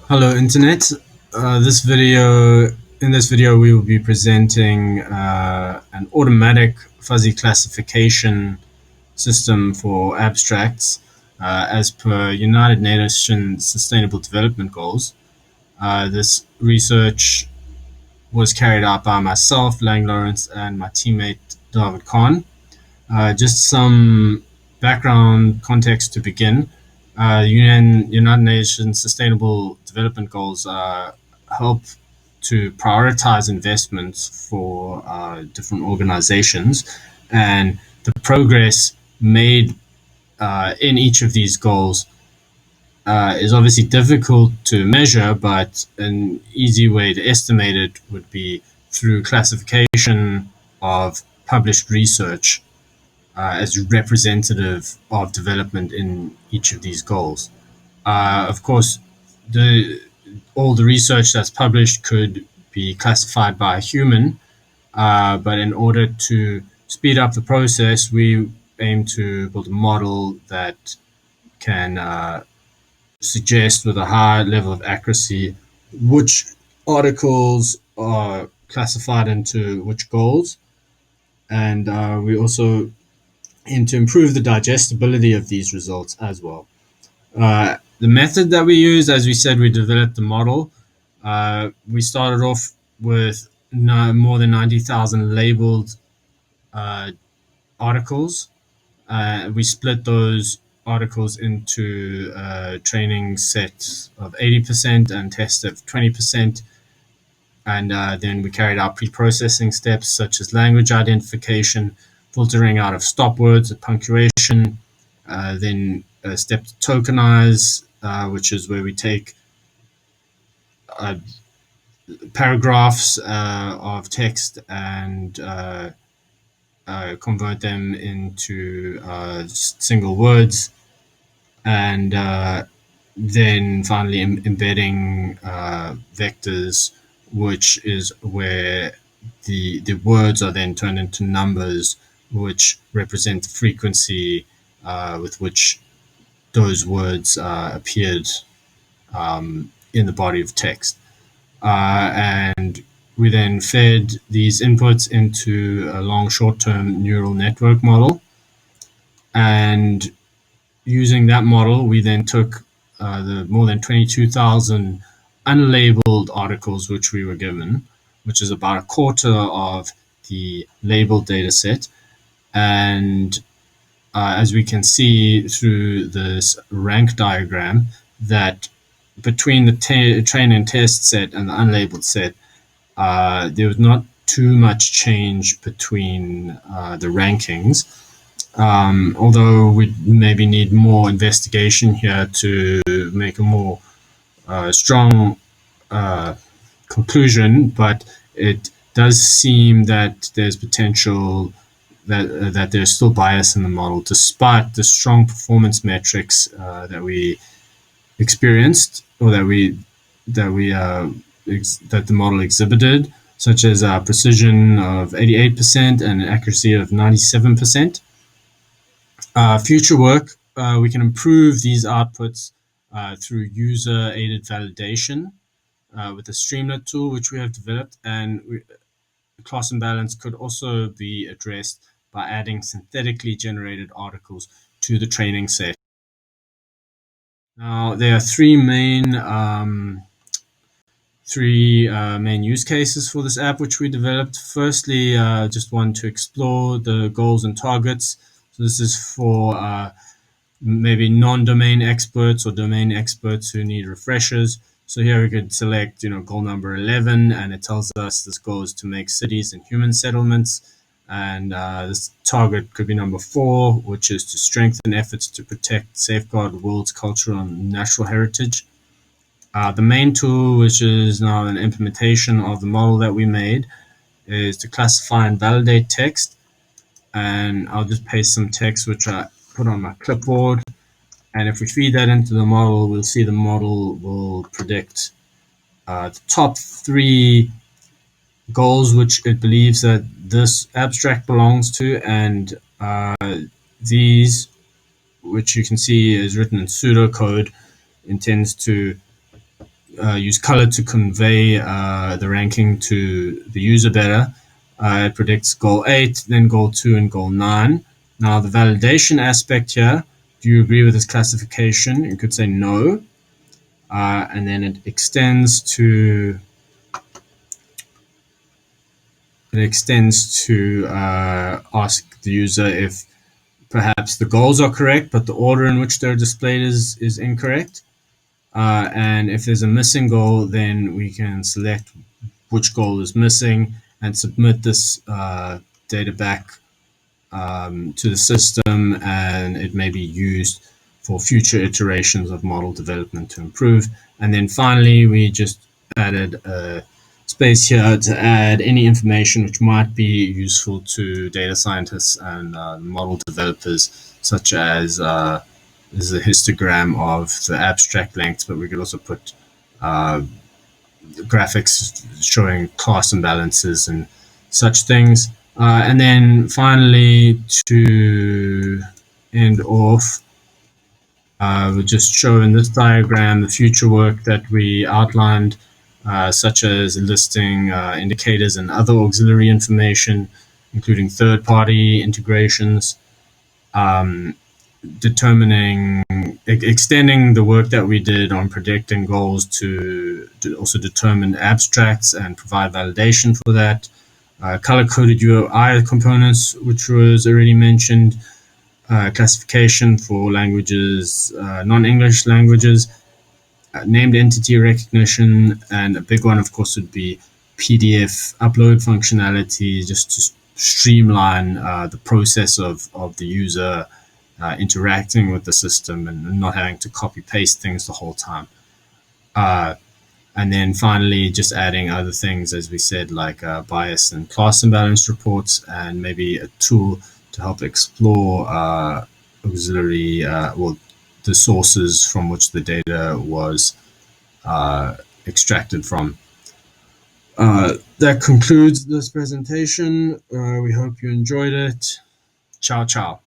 Hello, Internet. In this video, we will be presenting an automatic fuzzy classification system for abstracts as per United Nations Sustainable Development Goals. This research was carried out by myself, Laing, Lourens, and my teammate Davod. Just some background context to begin. United Nations Sustainable Development Goals help to prioritize investments for different organizations, and the progress made in each of these goals is obviously difficult to measure, but an easy way to estimate it would be through classification of published research as representative of development in each of these goals. Of course, the all the research that's published could be classified by a human, but in order to speed up the process, we aim to build a model that can suggest with a high level of accuracy which articles are classified into which goals. And we also aim to improve the digestibility of these results as well. The method that we use, as we said, we developed the model. We started off with more than 90,000 labeled uh, articles. We split those articles into training sets of 80% and test of 20%. And then we carried out pre-processing steps such as language identification, filtering out of stop words, punctuation, then a step to tokenize, which is where we take uh, paragraphs of text and convert them into single words, and then finally embedding vectors, which is where the words are then turned into numbers, which represent the frequency with which those words appeared in the body of text. And we then fed these inputs into a long short-term neural network model. And using that model, we then took the more than 22,000 unlabeled articles which we were given, which is about a quarter of the labeled data set. And as we can see through this rank diagram, that between the train and test set and the unlabeled set, there was not too much change between the rankings. Although we maybe need more investigation here to make a more strong conclusion, but it does seem that there's potential that there's still bias in the model, despite the strong performance metrics that we experienced, or that the model exhibited, such as precision of 88% and accuracy of 97%. Future work, we can improve these outputs through user-aided validation with the Streamlit tool, which we have developed, and class imbalance could also be addressed by adding synthetically generated articles to the training set. Now, there are three main use cases for this app which we developed. Firstly, just want to explore the goals and targets. So this is for maybe non-domain experts or domain experts who need refreshers. So here we could select, goal number 11, and it tells us this goal is to make cities and human settlements. And this target could be number 4, which is to strengthen efforts to protect, safeguard the world's cultural and natural heritage. The main tool, which is now an implementation of the model that we made, is to classify and validate text. And I'll just paste some text which I put on my clipboard. And if we feed that into the model, we'll see the model will predict the top 3 goals which it believes that this abstract belongs to. And these, which you can see is written in pseudocode, intends to use color to convey the ranking to the user better. It predicts goal 8, then goal 2, and goal 9. Now, the validation aspect here, do you agree with this classification? You could say no. And then it extends to ask the user if perhaps the goals are correct, but the order in which they're displayed is incorrect. And if there's a missing goal, then we can select which goal is missing and submit this data back to the system, and it may be used for future iterations of model development to improve. And then finally, we just added a space here to add any information which might be useful to data scientists and model developers, such as this is a histogram of the abstract lengths, but we could also put graphics showing class imbalances and such things. And then finally, to end off, we'll just show in this diagram the future work that we outlined, such as listing indicators and other auxiliary information, including third-party integrations, extending the work that we did on predicting goals to also determine abstracts and provide validation for that. Color-coded UI components, which was already mentioned, classification for languages, non-English languages, named entity recognition, and a big one, of course, would be PDF upload functionality, just to streamline the process of the user interacting with the system and not having to copy paste things the whole time. And then finally, just adding other things, as we said, like bias and class imbalance reports, and maybe a tool to help explore auxiliary, the sources from which the data was extracted from. That concludes this presentation. We hope you enjoyed it. Ciao, ciao.